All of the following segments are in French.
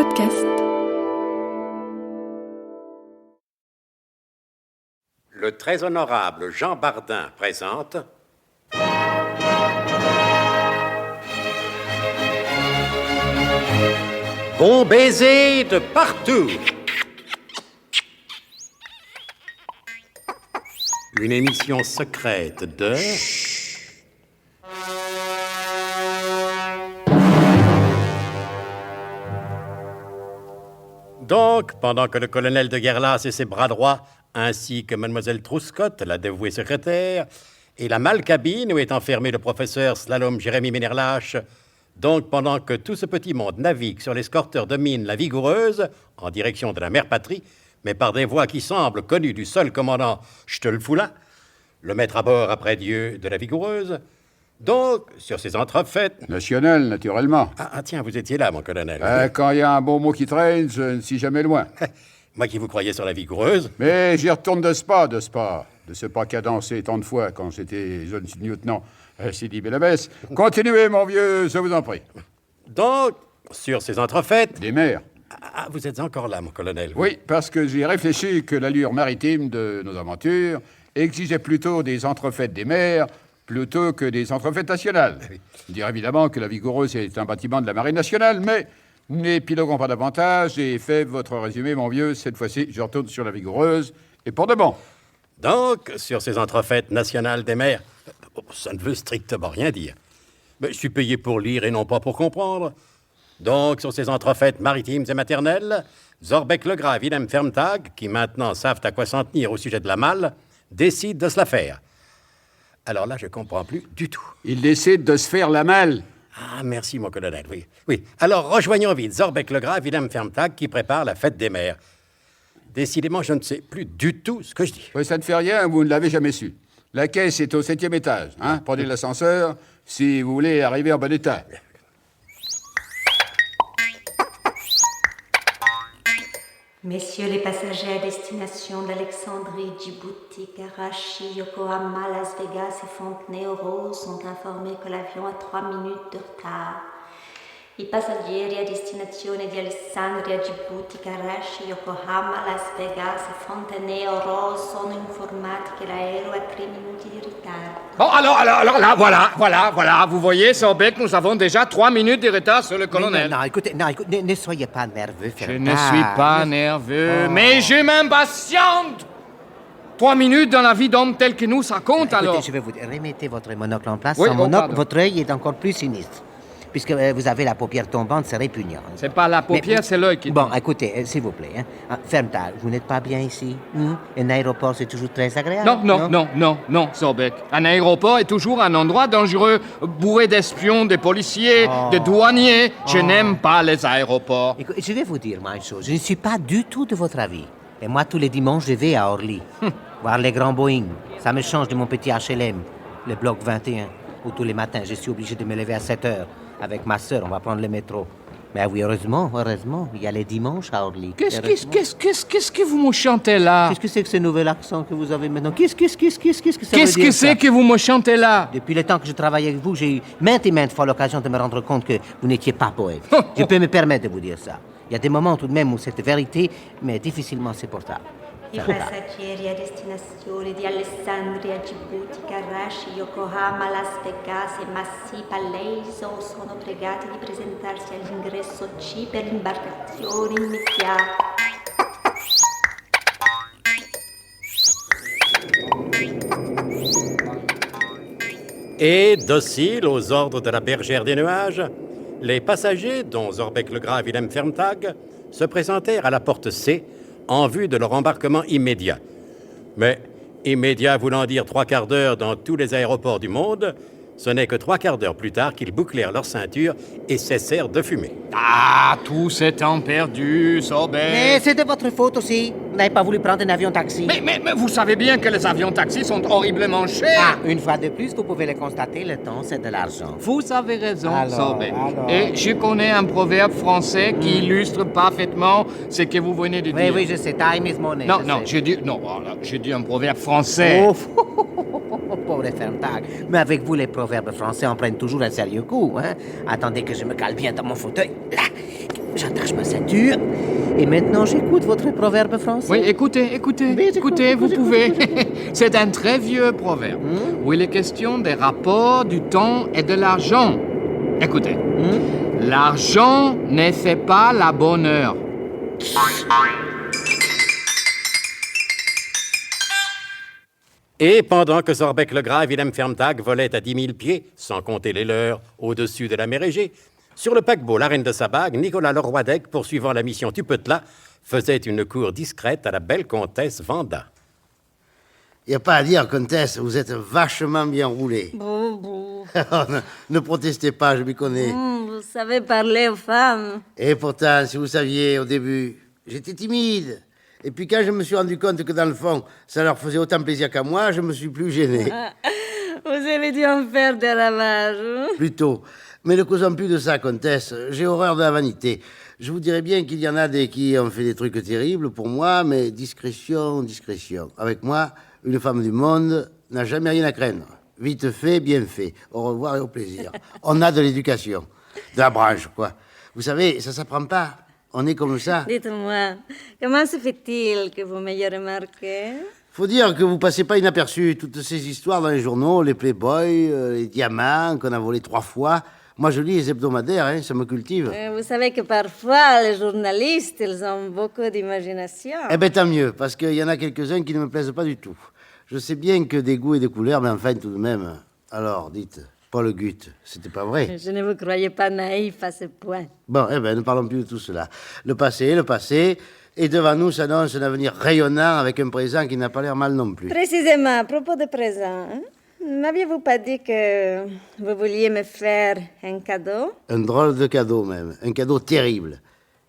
podcast. Le très honorable Jean Bardin présente... Bon baiser de partout. Une émission secrète de... Donc, pendant que le colonel de Guerlas et ses bras droits, ainsi que mademoiselle Trouscott, la dévouée secrétaire, et la malle-cabine où est enfermé le professeur Slalom Jérémy Ménerlache, donc pendant que tout ce petit monde navigue sur l'escorteur de mine La Vigoureuse, en direction de la mère patrie, mais par des voies qui semblent connues du seul commandant Stolfoula, le maître à bord après Dieu de La Vigoureuse, donc, sur ces entrefaites... National, naturellement. Ah, tiens, vous étiez là, mon colonel. Quand il y a un bon mot qui traîne, je ne suis jamais loin. Moi qui vous croyais sur La Vigoureuse. Mais j'y retourne de ce pas. De ce pas cadencé tant de fois quand j'étais jeune lieutenant à Sidi Bellamès. Continuez, mon vieux, je vous en prie. Donc, sur ces entrefaites... Des mers. Ah, vous êtes encore là, mon colonel. Oui, parce que j'ai réfléchi que l'allure maritime de nos aventures exigeait plutôt des entrefaites des mers plutôt que des entrefaites nationales. Oui. Dire évidemment que La Vigoureuse est un bâtiment de la Marine nationale, mais n'épiloguons pas davantage. J'ai fait votre résumé, mon vieux. Cette fois-ci, je retourne sur La Vigoureuse, et pour de bon. Donc, sur ces entrefaites nationales des mers, ça ne veut strictement rien dire. Mais je suis payé pour lire et non pas pour comprendre. Donc, sur ces entrefaites maritimes et maternelles, Zorbeck Legras et Willem Fermtag, qui maintenant savent à quoi s'en tenir au sujet de la malle, décident de se la faire. Alors là, je ne comprends plus du tout. Il décide de se faire la malle. Ah, merci, mon colonel, oui. Alors, rejoignons vite Zorbeck Legras et Willem Fermtag, qui préparent la fête des mers. Décidément, je ne sais plus du tout ce que je dis. Oui, ça ne fait rien, vous ne l'avez jamais su. La caisse est au 7e étage. Prenez l'ascenseur si vous voulez arriver en bon état. Messieurs les passagers à destination d'Alexandrie, Djibouti, Karachi, Yokohama, Las Vegas et Fontenay-aux-Roses sont informés que l'avion a 3 minutes de retard. I passeggeri a destinazione di Alessandria, Djibouti, Karachi, Yokohama, Las Vegas et Fontenay-aux-Roses sono informati che l'aereo a 3 minuti di ritardo. Bon, alors là, voilà, vous voyez, Zorbeck, nous avons déjà 3 minutes de retard sur le colonel. Non, écoutez, ne soyez pas nerveux, Je Fermtag. ne suis pas nerveux, mais je m'impatiente. 3 minutes dans la vie d'homme tel que nous, ça compte Écoutez, alors. je vais vous dire, remettez votre monocle en place. Oui, Sans monocle, pardon. votre œil est encore plus sinistre. Puisque vous avez la paupière tombante, c'est répugnant. C'est pas la paupière, c'est l'œil qui... Bon, écoutez, s'il vous plaît. Fermtag, vous n'êtes pas bien ici. Un aéroport, c'est toujours très agréable. Non, Zorbeck. Un aéroport est toujours un endroit dangereux, bourré d'espions, de policiers, de douaniers. Je n'aime pas les aéroports. Écoutez, je vais vous dire, moi, une chose. Je ne suis pas du tout de votre avis. Et moi, tous les dimanches, je vais à Orly. Voir les grands Boeing. Ça me change de mon petit HLM, le bloc 21, où tous les matins, je suis obligé de me lever à 7 heures. Avec ma sœur, on va prendre le métro. Mais oui, heureusement, il y a les dimanches à Orly. Qu'est-ce que vous me chantez là? Qu'est-ce que c'est que ce nouvel accent que vous avez maintenant? Qu'est-ce que ça veut Qu'est-ce dire, que ça? c'est que vous me chantez là? Depuis le temps que je travaille avec vous, j'ai eu maintes et maintes fois l'occasion de me rendre compte que vous n'étiez pas poète. Je peux me permettre de vous dire ça. Il y a des moments tout de même où cette vérité m'est difficilement supportable. I passeggeri a destinazione di Alessandria, Djibouti, Karachi, Yokohama, Las Vegas e Massy Palaiso sono pregati di presentarsi all'ingresso C per l'imbarcazione immediata. Et, dociles aux ordres de la bergère des nuages, les passagers, dont Zorbeck Legras et Willem Fermtag, se présentèrent à la porte C en vue de leur embarquement immédiat. Mais, immédiat voulant dire 3 quarts d'heure dans tous les aéroports du monde, ce n'est que 3 quarts d'heure plus tard qu'ils bouclèrent leur ceinture et cessèrent de fumer. Ah, tout ce temps perdu, Zorbeck. Mais c'est de votre faute aussi. Vous n'avez pas voulu prendre un avion taxi. Mais vous savez bien que les avions taxis sont horriblement chers. Ah, une fois de plus, vous pouvez le constater, le temps, c'est de l'argent. Vous avez raison, Zorbeck. alors. Et je connais un proverbe français qui illustre parfaitement ce que vous venez de dire. Oui, je sais, time is money. Non, j'ai dit un proverbe français. Oh, pauvre Ferntag. Mais avec vous, les proverbes français en prennent toujours un sérieux coup, hein. Attendez que je me cale bien dans mon fauteuil. Là, j'attache ma ceinture. Et maintenant, j'écoute votre proverbe français. Oui, écoutez, vous pouvez. C'est un très vieux proverbe où il est question des rapports du temps et de l'argent. Écoutez, l'argent ne fait pas la bonne heure. Et pendant que Zorbeck le Gras et Willem Ferntag volaient à 10 000 pieds, sans compter les leurs, au-dessus de la mer Égée, sur le paquebot La Reine de Sabag, Nicolas Leroy-Dec, poursuivant la mission Tupetla, faisait une cour discrète à la belle comtesse Vanda. Il n'y a pas à dire, comtesse, vous êtes vachement bien roulée. Bon. Ne protestez pas, je m'y connais. Vous savez parler aux femmes. Et pourtant, si vous saviez, au début, j'étais timide. Et puis quand je me suis rendu compte que dans le fond, ça leur faisait autant plaisir qu'à moi, je me suis plus gêné. Vous avez dû en faire des ravages. Plutôt. Mais ne causons plus de ça, comtesse. J'ai horreur de la vanité. Je vous dirais bien qu'il y en a des qui ont fait des trucs terribles pour moi, mais discrétion, discrétion. Avec moi, une femme du monde n'a jamais rien à craindre. Vite fait, bien fait. Au revoir et au plaisir. On a de l'éducation. De la branche, quoi. Vous savez, ça s'apprend pas. On est comme ça. Dites-moi, comment se fait-il que vous m'ayez remarqué? Faut dire que vous passez pas inaperçu toutes ces histoires dans les journaux, les Playboy, les diamants qu'on a volés 3 fois. Moi, je lis les hebdomadaires, hein, ça me cultive. Vous savez que parfois, les journalistes, ils ont beaucoup d'imagination. Eh ben, tant mieux, parce qu'il y en a quelques-uns qui ne me plaisent pas du tout. Je sais bien que des goûts et des couleurs, mais enfin, tout de même. Alors, dites, Paul Gut, c'était pas vrai? Je ne vous croyais pas naïf à ce point. Bon, eh ben, ne parlons plus de tout cela. Le passé, et devant nous s'annonce un avenir rayonnant avec un présent qui n'a pas l'air mal non plus. Précisément, à propos de présent, hein? N'aviez-vous pas dit que vous vouliez me faire un cadeau? Un drôle de cadeau, même. Un cadeau terrible,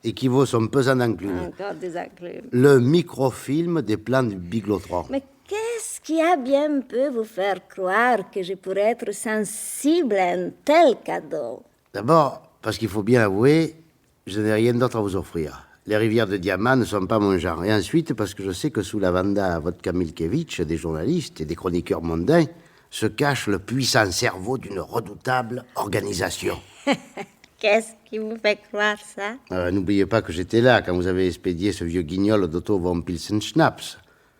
et qui vaut son pesant d'enclume. Encore des enclumes. Le microfilm des plans du Biglotron. Mais qu'est-ce qui a bien pu vous faire croire que je pourrais être sensible à un tel cadeau? D'abord, parce qu'il faut bien avouer, je n'ai rien d'autre à vous offrir. Les rivières de diamants ne sont pas mon genre. Et ensuite, parce que je sais que sous la Vanda Vodka-Milkevitch, des journalistes et des chroniqueurs mondains, se cache le puissant cerveau d'une redoutable organisation. Qu'est-ce qui vous fait croire ça? N'oubliez pas que j'étais là quand vous avez expédié ce vieux guignol d'Otto von Pilsen-Schnaps.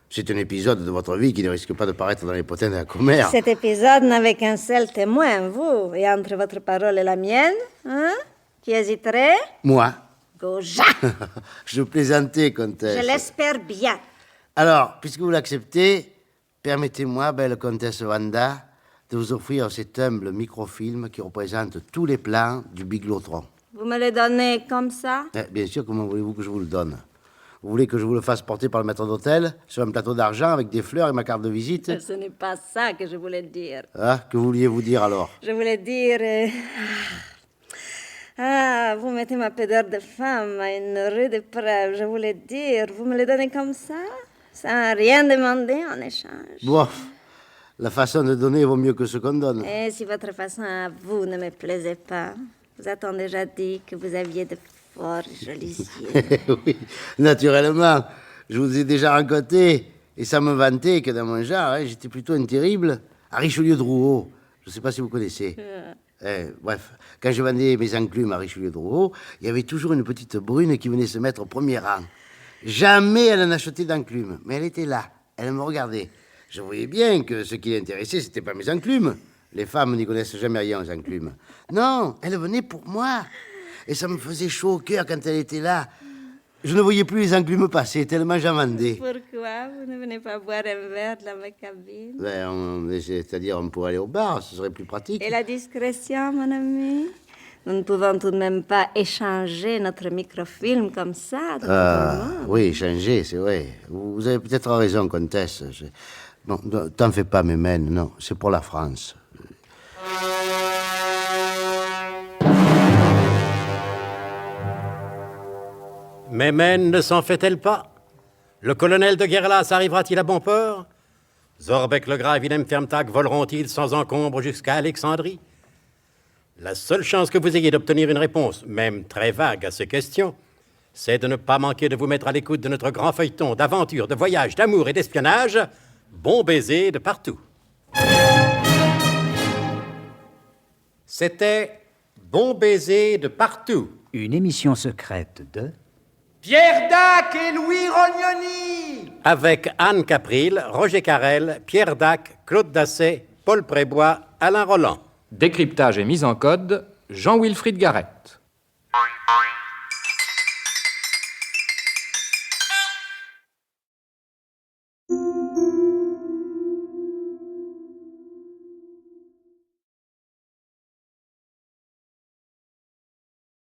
C'est un épisode de votre vie qui ne risque pas de paraître dans les potins de la commère. Cet épisode n'avait qu'un seul témoin, vous. Et entre votre parole et la mienne, hein? Qui hésiterait? Moi? Goja! Je plaisantais, comtesse. Je l'espère bien. Alors, puisque vous l'acceptez, permettez-moi, belle comtesse Vanda, de vous offrir cet humble microfilm qui représente tous les plans du Biglotron. Vous me le donnez comme ça? Bien sûr, comment voulez-vous que je vous le donne? Vous voulez que je vous le fasse porter par le maître d'hôtel, sur un plateau d'argent, avec des fleurs et ma carte de visite? Ce n'est pas ça que je voulais dire. Ah, que vouliez-vous dire alors? Je voulais dire... vous mettez ma pudeur de femme à une rude épreuve. Je voulais dire, vous me le donnez comme ça, sans rien demander en échange. Bon, la façon de donner vaut mieux que ce qu'on donne. Et si votre façon à vous ne me plaisait pas, vous a-t-on déjà dit que vous aviez de fort jolis yeux? Oui, naturellement. Je vous ai déjà rencontré, et ça me vantait que dans mon genre, hein, j'étais plutôt un terrible à Richelieu-Drouot. Je ne sais pas si vous connaissez. Bref, quand je vendais mes enclumes à Richelieu-Drouot, il y avait toujours une petite brune qui venait se mettre au premier rang. Jamais elle n'achetait d'enclumes, mais elle était là, elle me regardait. Je voyais bien que ce qui l'intéressait, c'était pas mes enclumes. Les femmes n'y connaissent jamais rien aux enclumes. Non, elle venait pour moi. Et ça me faisait chaud au cœur quand elle était là. Je ne voyais plus les enclumes passer, tellement j'en vendais. Pourquoi vous ne venez pas boire un verre dans ma cabine? C'est-à-dire, on pourrait aller au bar, ce serait plus pratique. Et la discrétion, mon ami? Nous ne pouvons tout de même pas échanger notre microfilm comme ça. Oui, échanger, c'est vrai. Vous avez peut-être raison, comtesse. Bon, t'en fais pas, Mémène, non, c'est pour la France. Mémène ne s'en fait-elle pas? Le colonel de Guerlas arrivera-t-il à bon port? Zorbeck le Gras et Willem Ferntag voleront-ils sans encombre jusqu'à Alexandrie? La seule chance que vous ayez d'obtenir une réponse, même très vague à ces questions, c'est de ne pas manquer de vous mettre à l'écoute de notre grand feuilleton d'aventures, de voyages, d'amour et d'espionnage. Bon baiser de partout. C'était Bon baiser de partout. Une émission secrète de... Pierre Dac et Louis Rognoni. Avec Anne Capril, Roger Carrel, Pierre Dac, Claude Dasset, Paul Prébois, Alain Roland. Décryptage et mise en code, Jean-Wilfried Garrett.